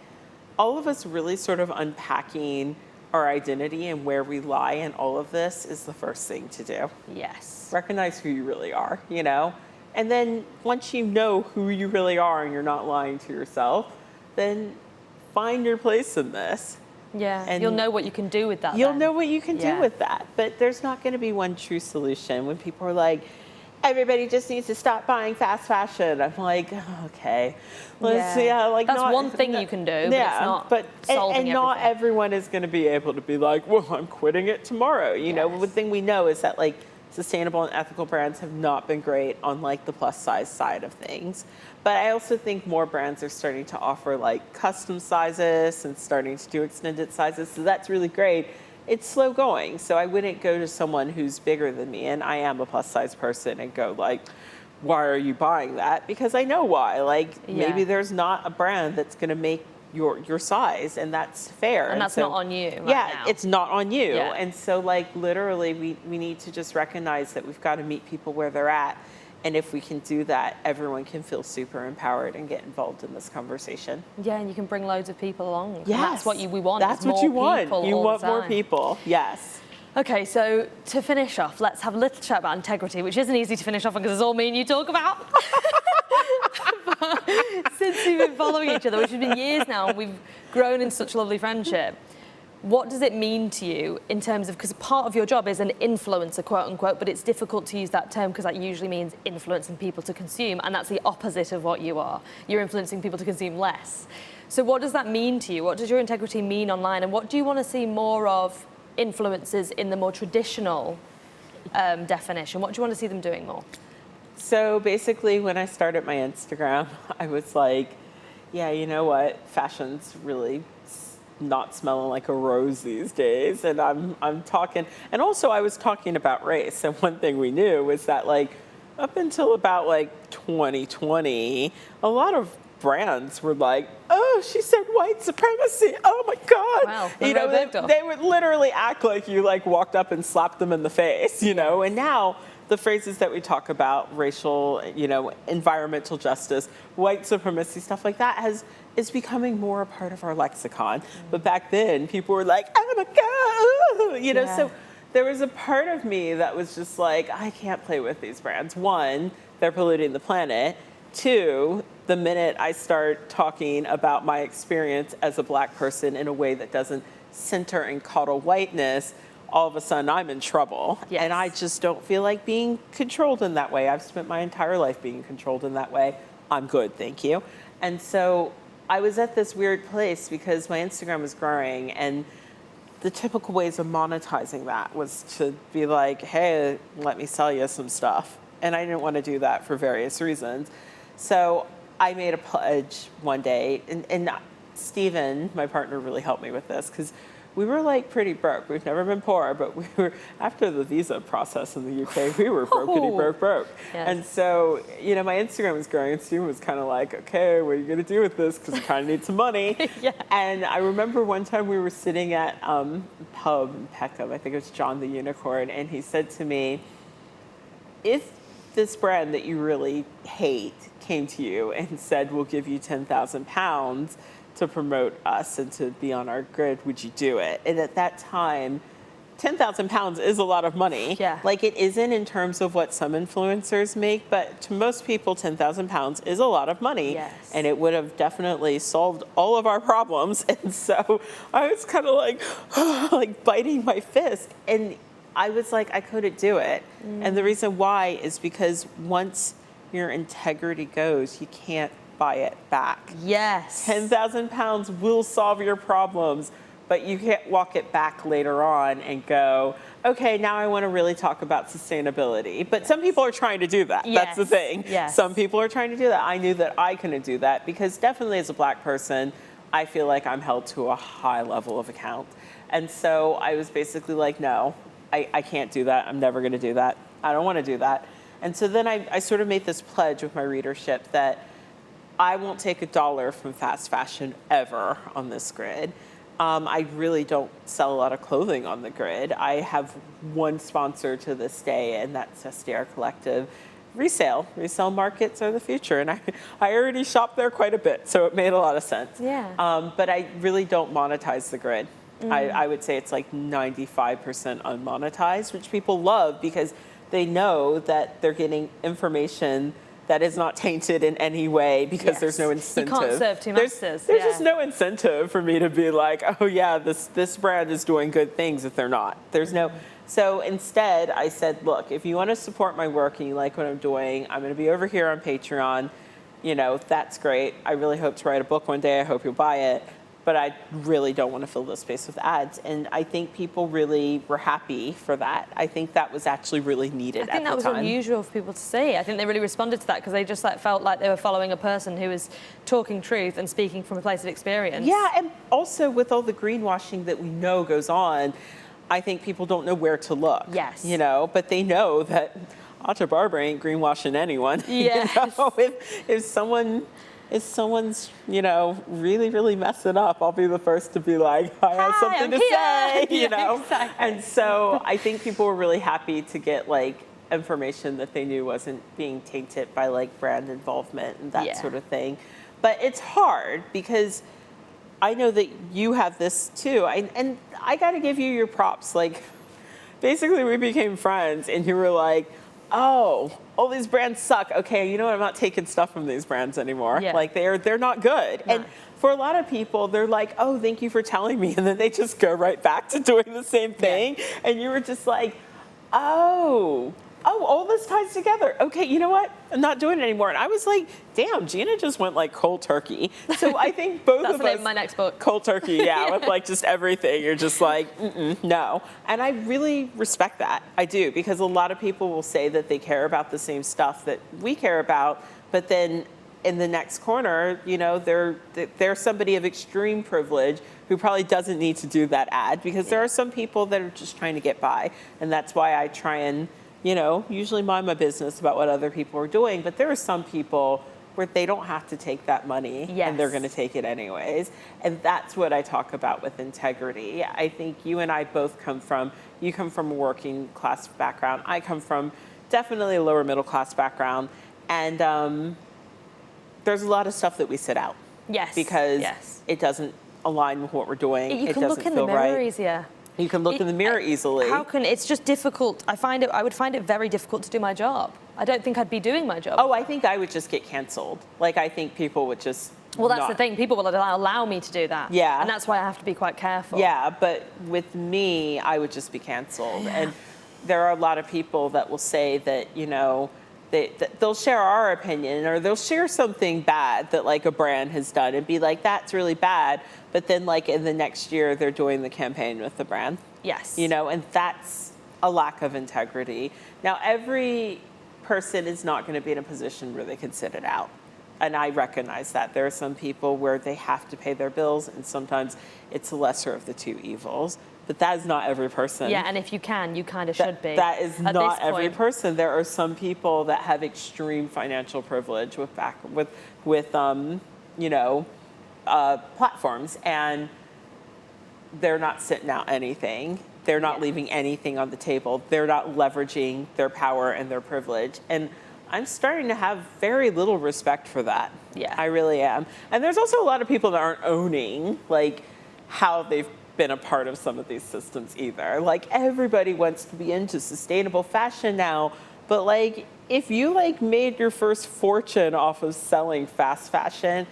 all of us really sort of unpacking our identity and where we lie in all of this is the first thing to do. Yes. Recognize who you really are, you know? And then once you know who you really are and you're not lying to yourself, then find your place in this. Yeah, And you'll know what you can do with that. You'll then. know what you can do with that. But there's not going to be one true solution. When people are like, everybody just needs to stop buying fast fashion. I'm like, okay. Let's see how, That's one thing you can do, but it's not solving and not everything. everyone is going to be able to be like, well, I'm quitting it tomorrow. You know, one thing we know is that sustainable and ethical brands have not been great on the plus size side of things. But I also think more brands are starting to offer custom sizes and starting to do extended sizes. So that's really great. It's slow going. So I wouldn't go to someone who's bigger than me, and I am a plus size person, and go why are you buying that? Because I know why. Maybe there's not a brand that's going to make your size, and that's fair. And that's so, not on you right now. It's not on you. Yeah. And so literally we need to just recognize that we've got to meet people where they're at. And if we can do that, everyone can feel super empowered and get involved in this conversation. Yeah, and you can bring loads of people along. Yes. And that's what we want. That's is what you more want. people You all want the more time. people. Yes. Okay, so to finish off, let's have a little chat about integrity, which isn't easy to finish off on because it's all me and you talk about. But since we've been following each other, which has been years now, and we've grown in such a lovely friendship. What does it mean to you in terms of, because part of your job is an influencer, quote unquote, but it's difficult to use that term because that usually means influencing people to consume, and that's the opposite of what you are. You're influencing people to consume less. So what does that mean to you? What does your integrity mean online, and what do you want to see more of influencers in the more traditional definition? What do you want to see them doing more? So basically, when I started my Instagram, I was like, yeah, you know what? Fashion's really not smelling like a rose these days. And I'm talking, and also I was talking about race. And one thing we knew was that, like, up until about like 2020, a lot of brands were like, oh, she said white supremacy. Oh my God. Wow. You know, they would literally act like you like walked up and slapped them in the face, you know, and now the phrases that we talk about, racial, you know, environmental justice, white supremacy, stuff like that is becoming more a part of our lexicon. But back then, people were like, oh my God, you know, so there was a part of me that was just like, I can't play with these brands. One, they're polluting the planet. Two, the minute I start talking about my experience as a Black person in a way that doesn't center and coddle whiteness, all of a sudden I'm in trouble. Yes. And I just don't feel like being controlled in that way. I've spent my entire life being controlled in that way. I'm good, thank you. And so I was at this weird place because my Instagram was growing, and the typical ways of monetizing that was to be like, hey, let me sell you some stuff. And I didn't want to do that for various reasons. So I made a pledge one day, and Steven, my partner, really helped me with this because we were like pretty broke. We've never been poor, but we were, after the visa process in the UK, we were broke. Yes. And so, you know, my Instagram was growing, and Steven was kind of like, okay, what are you going to do with this? Because I kind of need some money. Yeah. And I remember one time we were sitting at pub in Peckham, I think it was John the Unicorn, and he said to me, if this brand that you really hate came to you and said, we'll give you £10,000 to promote us and to be on our grid, would you do it? And at that time, £10,000 is a lot of money. Yeah. Like, it isn't in terms of what some influencers make, but to most people, £10,000 is a lot of money. Yes. And it would have definitely solved all of our problems. And so I was kind of like, like biting my fist. And I was like, I couldn't do it. And the reason why is because once your integrity goes, you can't buy it back. Yes. £10,000 will solve your problems, but you can't walk it back later on and go, okay, now I want to really talk about sustainability. But some people are trying to do that. Yes. That's the thing. Yes. Some people are trying to do that. I knew that I couldn't do that because definitely as a Black person, I feel like I'm held to a high level of account. And so I was basically like, no, I can't do that. I'm never going to do that. I don't want to do that. And so then I sort of made this pledge with my readership that I won't take $1 from fast fashion ever on this grid. I really don't sell a lot of clothing on the grid. I have one sponsor to this day, and that's SDR Collective. Resale markets are the future, and I already shop there quite a bit, so it made a lot of sense. Yeah. But I really don't monetize the grid. I would say it's like 95% unmonetized, which people love because they know that they're getting information that is not tainted in any way because there's no incentive. You can't serve two masters. There's just no incentive for me to be like, oh yeah, this brand is doing good things if they're not. There's no. So instead, I said, look, if you want to support my work and you like what I'm doing, I'm going to be over here on Patreon. You know, that's great. I really hope to write a book one day. I hope you'll buy it. But I really don't want to fill this space with ads. And I think people really were happy for that. I think that was actually really needed at the time. I think that was unusual for people to see. I think they really responded to that because they just felt like they were following a person who was talking truth and speaking from a place of experience. Yeah, and also with all the greenwashing that we know goes on, I think people don't know where to look. Yes. You know, but they know that Barber ain't greenwashing anyone. Yes. You know, if someone's, you know, really, really messing up, I'll be the first to be like, I have something to say, you know? Exactly. And so I think people were really happy to get like information that they knew wasn't being tainted by like brand involvement and that sort of thing. But it's hard because I know that you have this too. And I got to give you your props. Like, basically we became friends and you were like, oh, all these brands suck. Okay, you know what? I'm not taking stuff from these brands anymore. Yeah. Like they're not good. Yeah. And for a lot of people, they're like, oh, thank you for telling me. And then they just go right back to doing the same thing. Yeah. And you were just like, oh, all this ties together. Okay, you know what? I'm not doing it anymore. And I was like, damn, Gina just went like cold turkey. So I think both That's of the name us. of my next book. Cold turkey, yeah, with like just everything. You're just like, no. And I really respect that. I do, because a lot of people will say that they care about the same stuff that we care about, but then in the next corner, you know, they're somebody of extreme privilege who probably doesn't need to do that ad, because there are some people that are just trying to get by. And that's why I try and, you know, usually mind my business about what other people are doing. But there are some people where they don't have to take that money, and they're going to take it anyways. And that's what I talk about with integrity. I think you and I both you come from a working class background. I come from definitely a lower middle class background. And there's a lot of stuff that we sit out. Yes. Because it doesn't align with what we're doing. You can look in the mirror easier. You can look in the mirror easily. It's just difficult. I would find it very difficult to do my job. I don't think I'd be doing my job. Oh, I think I would just get canceled. Like, I think people would just Well, that's the thing. People will allow me to do that. Yeah. And that's why I have to be quite careful. Yeah, but with me, I would just be canceled. Yeah. And there are a lot of people that will say that, you know, they'll share our opinion, or they'll share something bad that like a brand has done and be like, that's really bad. But then like in the next year, they're doing the campaign with the brand. Yes. You know, and that's a lack of integrity. Now, every person is not going to be in a position where they can sit it out. And I recognize that. There are some people where they have to pay their bills, and sometimes it's the lesser of the two evils. But that is not every person. Yeah, and if you can, you kind of should be. That is not every person. There are some people that have extreme financial privilege with you know, platforms, and they're not sitting out anything. They're not leaving anything on the table. They're not leveraging their power and their privilege. And I'm starting to have very little respect for that. Yeah. I really am. And there's also a lot of people that aren't owning like how they've been a part of some of these systems either. Like, everybody wants to be into sustainable fashion now, but like if you like made your first fortune off of selling fast fashion,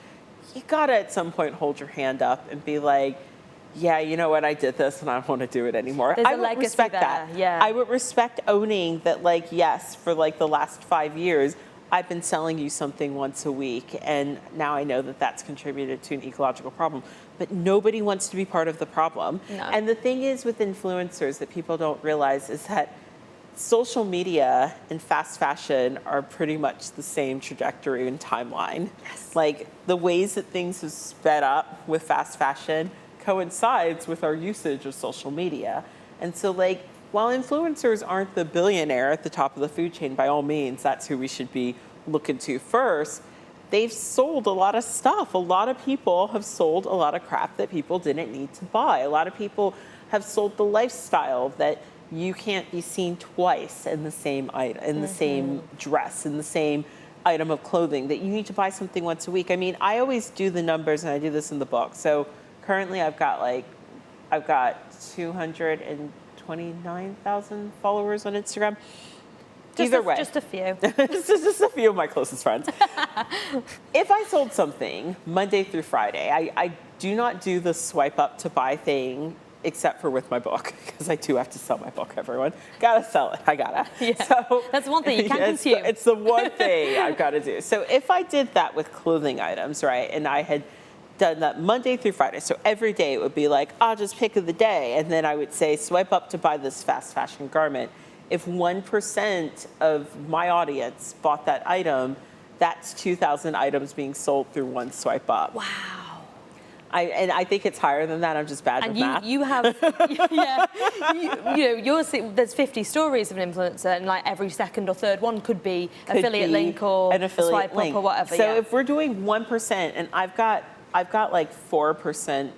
you gotta at some point hold your hand up and be like, yeah, you know what, I did this and I don't want to do it anymore. There's I a would legacy respect there. that. Yeah. I would respect owning that, like, yes, for like the last 5 years, I've been selling you something once a week, and now I know that that's contributed to an ecological problem. But nobody wants to be part of the problem. No. And the thing is with influencers that people don't realize is that social media and fast fashion are pretty much the same trajectory and timeline. Yes. Like, the ways that things have sped up with fast fashion coincides with our usage of social media. And so, like, while influencers aren't the billionaire at the top of the food chain, by all means, that's who we should be looking to first, they've sold a lot of stuff. A lot of people have sold a lot of crap that people didn't need to buy. A lot of people have sold the lifestyle that you can't be seen twice in the same item, in the same dress, in the same item of clothing, that you need to buy something once a week. I mean, I always do the numbers, and I do this in the book. So currently I've got 229,000 followers on Instagram. Either way. Just a few. just a few of my closest friends. If I sold something Monday through Friday, I do not do the swipe up to buy thing, except for with my book, because I do have to sell my book, everyone. Gotta sell it. I gotta. Yeah. So that's one thing you can't consume. It's the one thing I've got to do. So if I did that with clothing items, right, and I had done that Monday through Friday, so every day it would be like, I'll just pick of the day, and then I would say, swipe up to buy this fast fashion garment. If 1% of my audience bought that item, that's 2,000 items being sold through one swipe up. Wow. I think it's higher than that. I'm just bad with math. You have, yeah, there's 50 stories of an influencer, and like every second or third one could be affiliate link or an affiliate swipe link up or whatever. So if we're doing 1%, and I've got like 4%.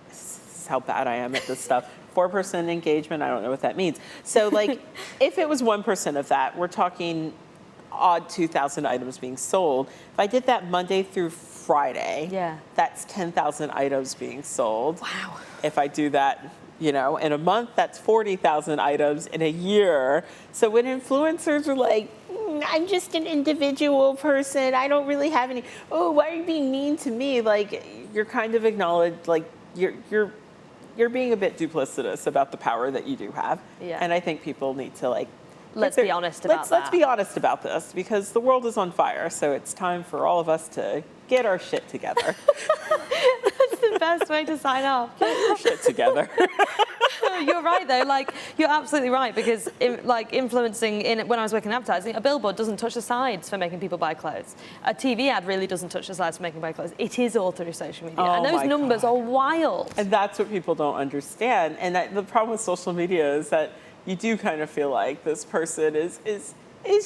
This is how bad I am at this stuff. 4% engagement. I don't know what that means. So like, if it was 1% of that, we're talking odd 2,000 items being sold. If I did that Monday through Friday, that's 10,000 items being sold. Wow. If I do that, in a month, that's 40,000 items in a year. So when influencers are like, I'm just an individual person. I don't really have any, oh, why are you being mean to me? Like, you're kind of acknowledged, like, you're being a bit duplicitous about the power that you do have. Yeah. And I think people need to, like, Let's be honest about that. Let's be honest about this, because the world is on fire. So it's time for all of us to get our shit together. That's the best way to sign off. Get your shit together. You're right, though. Like, you're absolutely right, because influencing when I was working in advertising, a billboard doesn't touch the sides for making people buy clothes. A TV ad really doesn't touch the sides for making people buy clothes. It is all through social media, and those numbers are wild. And that's what people don't understand. And the problem with social media is that you do kind of feel like this person is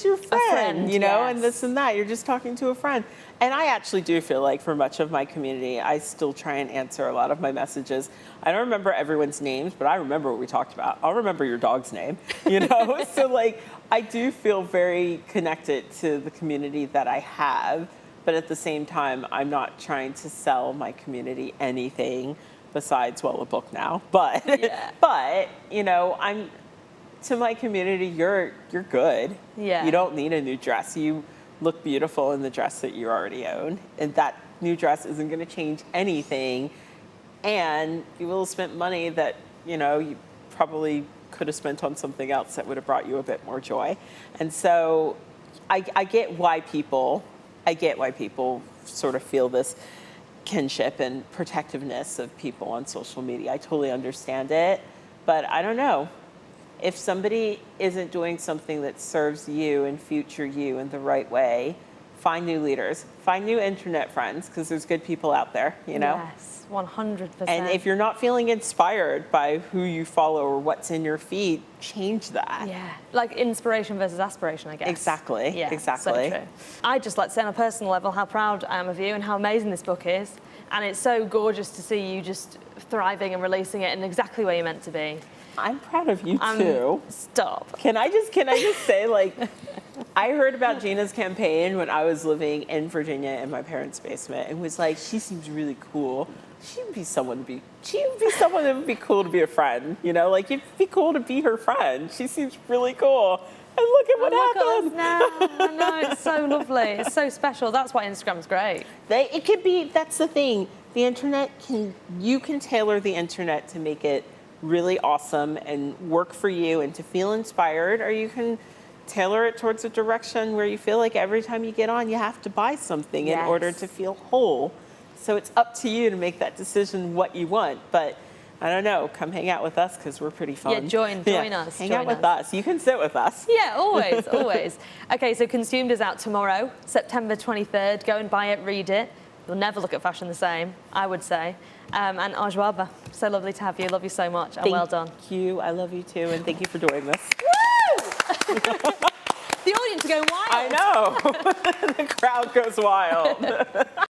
your friend, you know, yes. and this and that. You're just talking to a friend. And I actually do feel like for much of my community, I still try and answer a lot of my messages. I don't remember everyone's names, but I remember what we talked about. I'll remember your dog's name, you know? So, like, I do feel very connected to the community that I have. But at the same time, I'm not trying to sell my community anything besides, well, a book now. But, yeah. but you know, to my community, you're good. Yeah. You don't need a new dress. You look beautiful in the dress that you already own, and that new dress isn't going to change anything. And you will have spent money that, you know, you probably could have spent on something else that would have brought you a bit more joy. And so I get why people sort of feel this kinship and protectiveness of people on social media. I totally understand it, but I don't know. If somebody isn't doing something that serves you and future you in the right way, find new leaders, find new internet friends, because there's good people out there, you know? Yes, 100%. And if you're not feeling inspired by who you follow or what's in your feed, change that. Yeah, like inspiration versus aspiration, I guess. Exactly, Yeah, exactly. So true. I'd just like to say on a personal level how proud I am of you and how amazing this book is. And it's so gorgeous to see you just thriving and releasing it in exactly where you're meant to be. I'm proud of you too. Stop. Can I just say, like, I heard about Gina's campaign when I was living in Virginia in my parents' basement, and was like, she seems really cool. She would be someone that would be cool to be a friend, you know? Like, it'd be cool to be her friend. She seems really cool. And look at what happened. Now. I know, it's so lovely. It's so special. That's why Instagram's great. It could be, that's the thing. The internet you can tailor the internet to make it really awesome and work for you and to feel inspired, or you can tailor it towards a direction where you feel like every time you get on, you have to buy something in order to feel whole. So it's up to you to make that decision what you want. But I don't know, come hang out with us because we're pretty fun. Yeah, join us. Hang out with us. You can sit with us. Yeah, always, always. Okay, so Consumed is out tomorrow, September 23rd. Go and buy it, read it. You'll never look at fashion the same, I would say. And au revoir, Barber. So lovely to have you. Love you so much, and well done. Thank you. I love you too, and thank you for doing this. Woo! The audience are going wild. I know. The crowd goes wild.